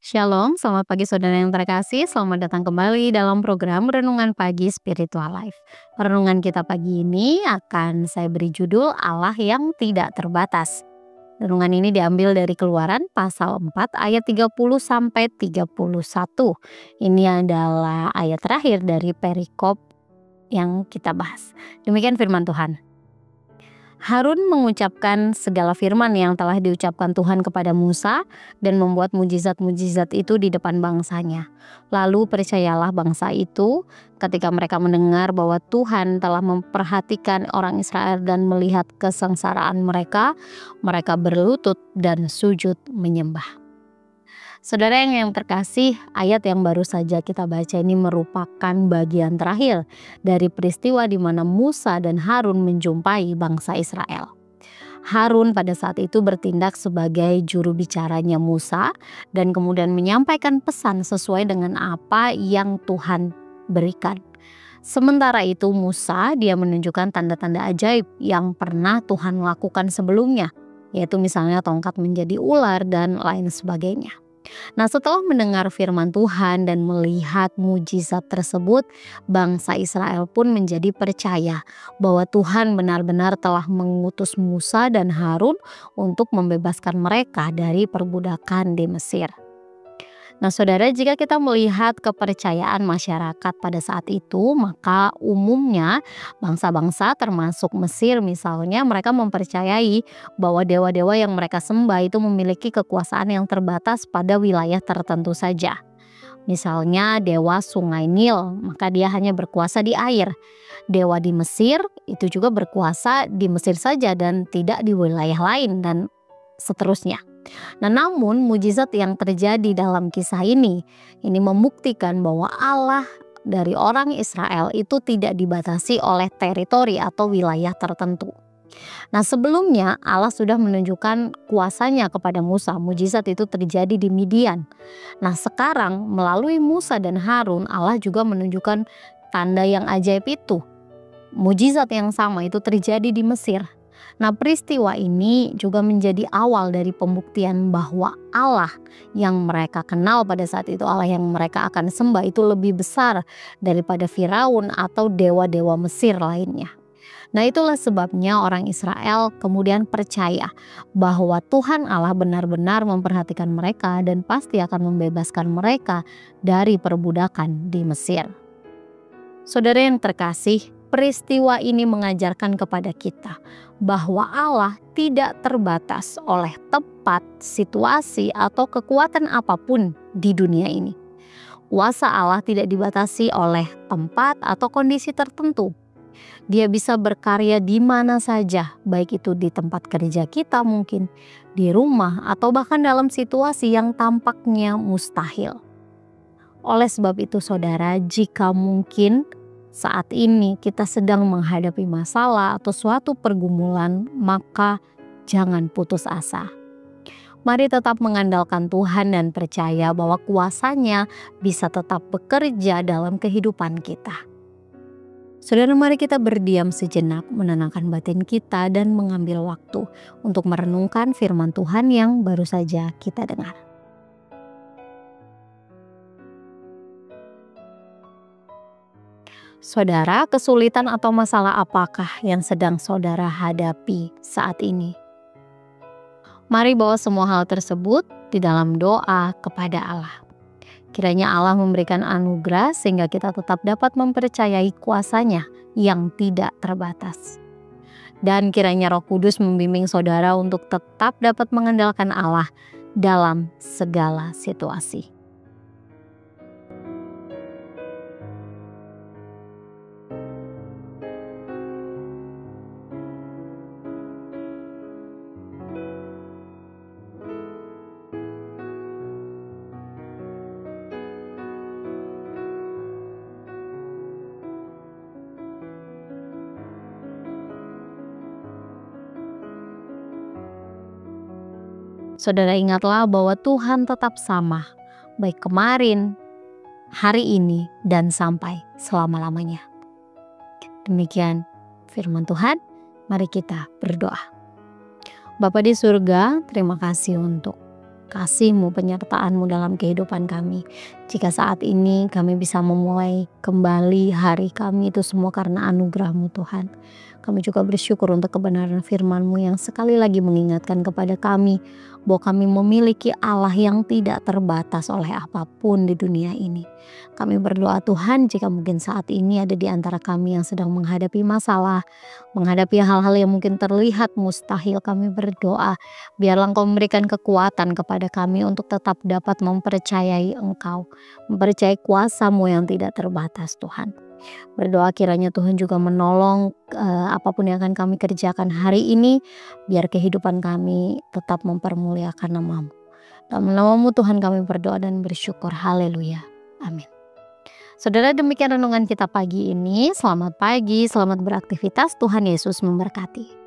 Shalom, selamat pagi saudara yang terkasih. Selamat datang kembali dalam program Renungan Pagi Spiritual Life. Renungan kita pagi ini akan saya beri judul Allah yang tidak terbatas. Renungan ini diambil dari Keluaran pasal 4 ayat 30 sampai 31. Ini adalah ayat terakhir dari perikop yang kita bahas. Demikian firman Tuhan. Harun mengucapkan segala firman yang telah diucapkan Tuhan kepada Musa dan membuat mujizat-mujizat itu di depan bangsanya. Lalu percayalah bangsa itu ketika mereka mendengar bahwa Tuhan telah memperhatikan orang Israel dan melihat kesengsaraan mereka, mereka berlutut dan sujud menyembah. Saudara yang terkasih, ayat yang baru saja kita baca ini merupakan bagian terakhir dari peristiwa di mana Musa dan Harun menjumpai bangsa Israel. Harun pada saat itu bertindak sebagai juru bicaranya Musa dan kemudian menyampaikan pesan sesuai dengan apa yang Tuhan berikan. Sementara itu Musa dia menunjukkan tanda-tanda ajaib yang pernah Tuhan lakukan sebelumnya, yaitu misalnya tongkat menjadi ular dan lain sebagainya. Nah, setelah mendengar firman Tuhan dan melihat mujizat tersebut, bangsa Israel pun menjadi percaya bahwa Tuhan benar-benar telah mengutus Musa dan Harun untuk membebaskan mereka dari perbudakan di Mesir. Nah, saudara, jika kita melihat kepercayaan masyarakat pada saat itu, maka umumnya bangsa-bangsa termasuk Mesir misalnya, mereka mempercayai bahwa dewa-dewa yang mereka sembah itu memiliki kekuasaan yang terbatas pada wilayah tertentu saja. Misalnya dewa Sungai Nil, maka dia hanya berkuasa di air. Dewa di Mesir itu juga berkuasa di Mesir saja dan tidak di wilayah lain dan seterusnya. Nah, namun mujizat yang terjadi dalam kisah ini membuktikan bahwa Allah dari orang Israel itu tidak dibatasi oleh teritori atau wilayah tertentu. Nah, sebelumnya Allah sudah menunjukkan kuasanya kepada Musa. Mujizat itu terjadi di Midian. Nah, sekarang melalui Musa dan Harun Allah juga menunjukkan tanda yang ajaib itu. Mujizat yang sama itu terjadi di Mesir. Nah, peristiwa ini juga menjadi awal dari pembuktian bahwa Allah yang mereka kenal pada saat itu, Allah yang mereka akan sembah itu lebih besar daripada Firaun atau dewa-dewa Mesir lainnya. Nah, itulah sebabnya orang Israel kemudian percaya bahwa Tuhan Allah benar-benar memperhatikan mereka dan pasti akan membebaskan mereka dari perbudakan di Mesir. Saudara yang terkasih, peristiwa ini mengajarkan kepada kita bahwa Allah tidak terbatas oleh tempat, situasi, atau kekuatan apapun di dunia ini. Kuasa Allah tidak dibatasi oleh tempat atau kondisi tertentu. Dia bisa berkarya di mana saja, baik itu di tempat kerja kita mungkin, di rumah, atau bahkan dalam situasi yang tampaknya mustahil. Oleh sebab itu saudara, jika mungkin saat ini kita sedang menghadapi masalah atau suatu pergumulan, maka jangan putus asa. Mari tetap mengandalkan Tuhan dan percaya bahwa kuasa-Nya bisa tetap bekerja dalam kehidupan kita. Saudara, mari kita berdiam sejenak, menenangkan batin kita dan mengambil waktu untuk merenungkan firman Tuhan yang baru saja kita dengar. Saudara, kesulitan atau masalah apakah yang sedang saudara hadapi saat ini? Mari bawa semua hal tersebut di dalam doa kepada Allah. Kiranya Allah memberikan anugerah sehingga kita tetap dapat mempercayai kuasa-Nya yang tidak terbatas. Dan kiranya Roh Kudus membimbing saudara untuk tetap dapat mengandalkan Allah dalam segala situasi. Saudara, ingatlah bahwa Tuhan tetap sama, baik kemarin, hari ini, dan sampai selama-lamanya. Demikian firman Tuhan, mari kita berdoa. Bapa di surga, terima kasih untuk kasih-Mu, penyertaan-Mu dalam kehidupan kami. Jika saat ini kami bisa memulai kembali hari kami, itu semua karena anugerah-Mu Tuhan. Kami juga bersyukur untuk kebenaran firman-Mu yang sekali lagi mengingatkan kepada kami bahwa kami memiliki Allah yang tidak terbatas oleh apapun di dunia ini. Kami berdoa Tuhan, jika mungkin saat ini ada di antara kami yang sedang menghadapi masalah, menghadapi hal-hal yang mungkin terlihat mustahil, kami berdoa biarlah Engkau memberikan kekuatan kepada kami untuk tetap dapat mempercayai Engkau, mempercayai kuasa-Mu yang tidak terbatas Tuhan. Berdoa kiranya Tuhan juga menolong apapun yang akan kami kerjakan hari ini, biar kehidupan kami tetap mempermuliakan nama-Mu. Dalam nama-Mu Tuhan kami berdoa dan bersyukur. Haleluya. Amin. Saudara, demikian renungan kita pagi ini. Selamat pagi, selamat beraktivitas. Tuhan Yesus memberkati.